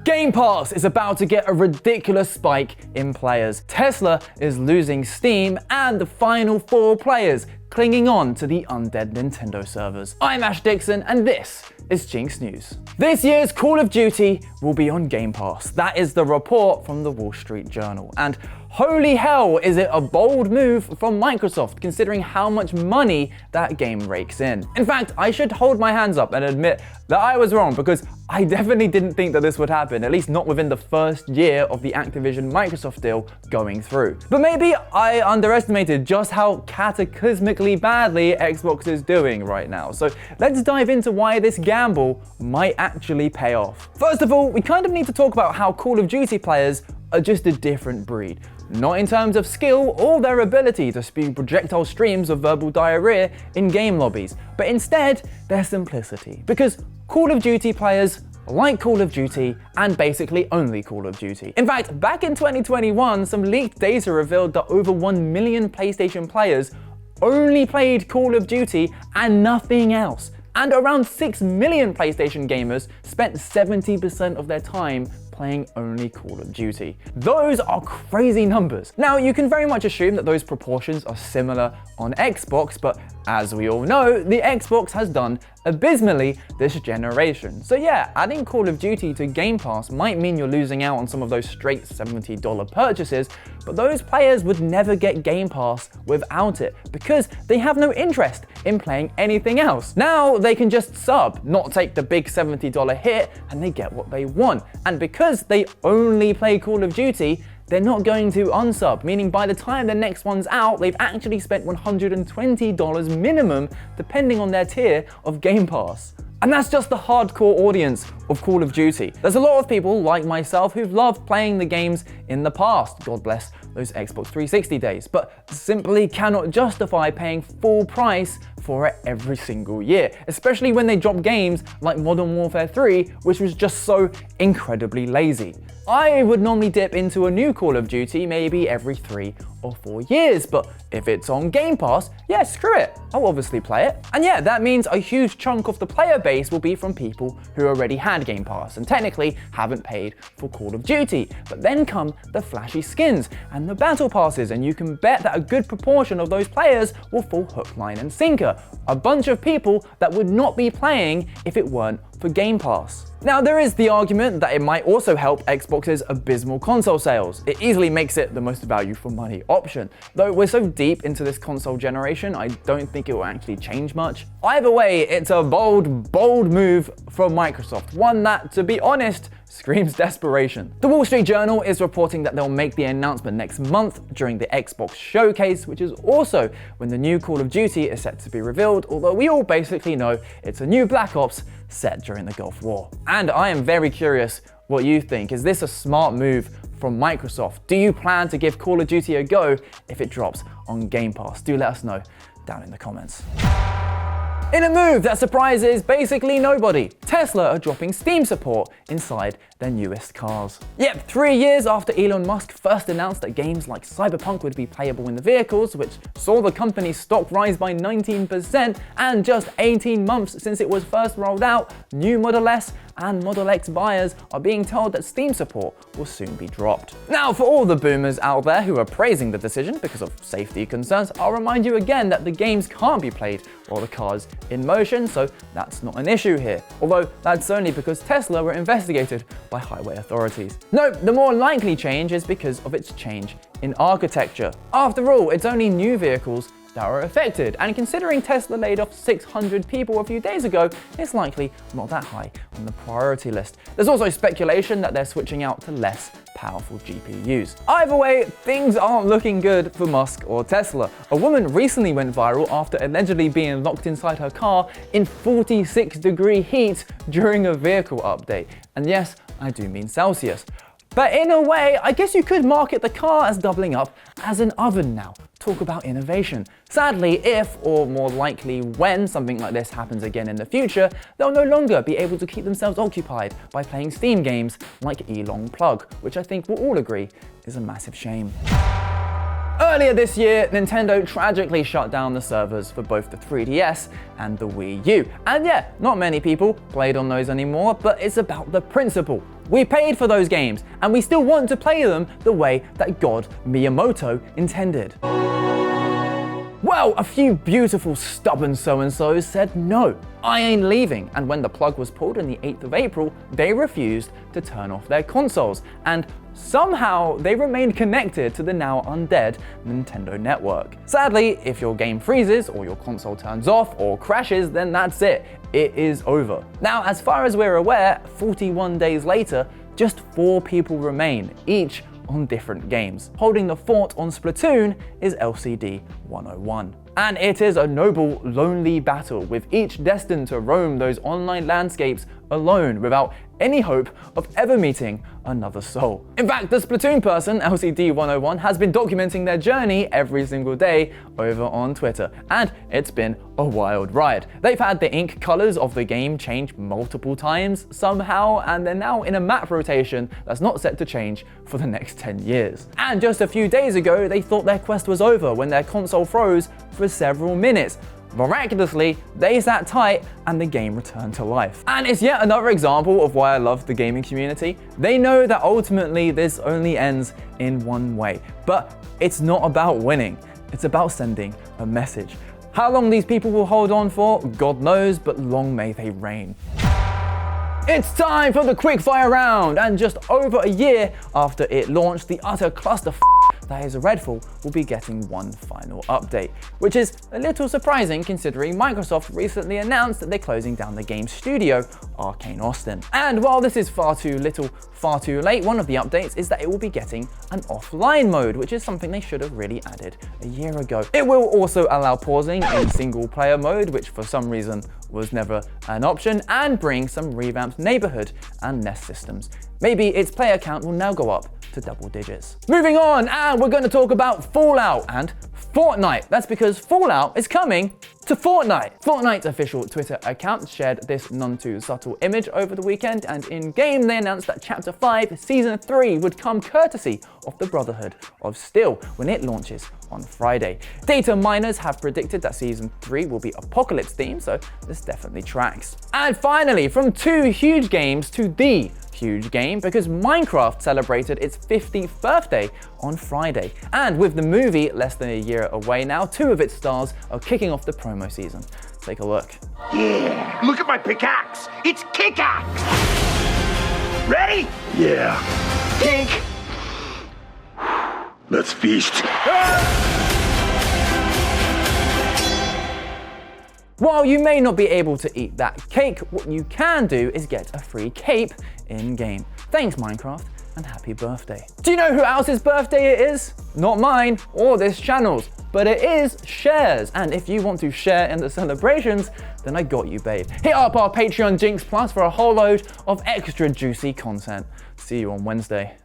Game Pass is about to get a ridiculous spike in players. Tesla is losing steam, and the final 4 players clinging on to the undead Nintendo servers. I'm Ash Dixon, and this is Jinx News. This year's Call of Duty will be on Game Pass. That is the report from the Wall Street Journal. And holy hell, is it a bold move from Microsoft considering how much money that game rakes in. In fact, I should hold my hands up and admit that I was wrong, because I definitely didn't think that this would happen, at least not within the first year of the Activision Microsoft deal going through. But maybe I underestimated just how cataclysmically badly Xbox is doing right now. So let's dive into why this gamble might actually pay off. First of all, we kind of need to talk about how Call of Duty players are just a different breed. Not in terms of skill or their ability to spew projectile streams of verbal diarrhea in game lobbies, but instead their simplicity. Because Call of Duty players like Call of Duty, and basically only Call of Duty. In fact, back in 2021, some leaked data revealed that over 1 million PlayStation players only played Call of Duty and nothing else. And around 6 million PlayStation gamers spent 70% of their time playing only Call of Duty. Those are crazy numbers. Now, you can very much assume that those proportions are similar on Xbox, but as we all know, the Xbox has done abysmally this generation. So yeah, adding Call of Duty to Game Pass might mean you're losing out on some of those straight $70 purchases, but those players would never get Game Pass without it, because they have no interest in playing anything else. Now they can just sub, not take the big $70 hit, and they get what they want. And because they only play Call of Duty, they're not going to unsub, meaning by the time the next one's out, they've actually spent $120 minimum, depending on their tier of Game Pass. And that's just the hardcore audience of Call of Duty. There's a lot of people like myself who've loved playing the games in the past, God bless those Xbox 360 days, but simply cannot justify paying full price for it every single year, especially when they drop games like Modern Warfare 3, which was just so incredibly lazy. I would normally dip into a new Call of Duty maybe every 3 or 4 years, but if it's on Game Pass, yeah, screw it, I'll obviously play it. And yeah, that means a huge chunk of the player base will be from people who already had Game Pass and technically haven't paid for Call of Duty. But then come the flashy skins and the battle passes, and you can bet that a good proportion of those players will fall hook, line and sinker. A bunch of people that would not be playing if it weren't for Game Pass. Now, there is the argument that it might also help Xbox's abysmal console sales. It easily makes it the most value for money option. Though we're so deep into this console generation, I don't think it will actually change much. Either way, it's a bold move from Microsoft, one that, to be honest, screams desperation. The Wall Street Journal is reporting that they'll make the announcement next month during the Xbox Showcase, which is also when the new Call of Duty is set to be revealed, although we all basically know it's a new Black Ops set during the Gulf War. And I am very curious what you think. Is this a smart move from Microsoft? Do you plan to give Call of Duty a go if it drops on Game Pass? Do let us know down in the comments. In a move that surprises basically nobody, Tesla are dropping Steam support inside their newest cars. Yep, 3 years after Elon Musk first announced that games like Cyberpunk would be playable in the vehicles, which saw the company's stock rise by 19%, and just 18 months since it was first rolled out, new Model S and Model X buyers are being told that Steam support will soon be dropped. Now, for all the boomers out there who are praising the decision because of safety concerns, I'll remind you again that the games can't be played while the car's in motion, so that's not an issue here. Although that's only because Tesla were investigated by highway authorities. No, the more likely change is because of its change in architecture. After all, it's only new vehicles that are affected, and considering Tesla laid off 600 people a few days ago, it's likely not that high on the priority list. There's also speculation that they're switching out to less powerful GPUs. Either way, things aren't looking good for Musk or Tesla. A woman recently went viral after allegedly being locked inside her car in 46-degree heat during a vehicle update. And yes, I do mean Celsius. But in a way, I guess you could market the car as doubling up as an oven now. Talk about innovation. Sadly, if, or more likely when, something like this happens again in the future, they'll no longer be able to keep themselves occupied by playing Steam games like Elong Plug, which I think we'll all agree is a massive shame. Earlier this year, Nintendo tragically shut down the servers for both the 3DS and the Wii U. And yeah, not many people played on those anymore, but it's about the principle. We paid for those games, and we still want to play them the way that God Miyamoto intended. Well, a few beautiful stubborn so-and-sos said no, I ain't leaving, and when the plug was pulled on the 8th of April, they refused to turn off their consoles, and somehow they remained connected to the now undead Nintendo network. Sadly, if your game freezes or your console turns off or crashes, then that's it. It is over. Now, as far as we're aware, 41 days later, just 4 people remain, each on different games. Holding the fort on Splatoon is LCD 101. And it is a noble, lonely battle, with each destined to roam those online landscapes alone without any hope of ever meeting another soul. In fact, the Splatoon person, LCD 101, has been documenting their journey every single day over on Twitter, and it's been a wild ride. They've had the ink colors of the game change multiple times somehow, and they're now in a map rotation that's not set to change for the next 10 years. And just a few days ago, they thought their quest was over when their console froze for several minutes. Miraculously, they sat tight and the game returned to life. And it's yet another example of why I love the gaming community. They know that ultimately this only ends in one way, but it's not about winning, it's about sending a message. How long these people will hold on for, God knows, but long may they reign. It's time for the quickfire round, and just over a year after it launched, the utter cluster that is Redfall will be getting one final update, which is a little surprising considering Microsoft recently announced that they're closing down the game's studio, Arcane Austin. And while this is far too little, far too late, one of the updates is that it will be getting an offline mode, which is something they should have really added a year ago. It will also allow pausing in single player mode, which for some reason was never an option, and bring some revamped neighborhood and nest systems. Maybe its player count will now go up to double digits. Moving on, and we're going to talk about Fallout and Fortnite. That's because Fallout is coming to Fortnite. Fortnite's official Twitter account shared this none-too-subtle image over the weekend, and in-game they announced that Chapter 5 Season 3 would come courtesy of the Brotherhood of Steel when it launches on Friday. Data miners have predicted that Season 3 will be Apocalypse themed, so this definitely tracks. And finally, from 2 huge games to the huge game, because Minecraft celebrated its 50th birthday on Friday. And with the movie less than a year away now, 2 of its stars are kicking off the promo season. Take a look. Yeah, look at my pickaxe. It's Kickaxe. Ready? Yeah. Kink. Let's feast. While you may not be able to eat that cake, what you can do is get a free cape in-game. Thanks, Minecraft, and happy birthday. Do you know who else's birthday it is? Not mine, or this channel's, but it is Cher's. And if you want to share in the celebrations, then I got you, babe. Hit up our Patreon Jinx Plus for a whole load of extra juicy content. See you on Wednesday.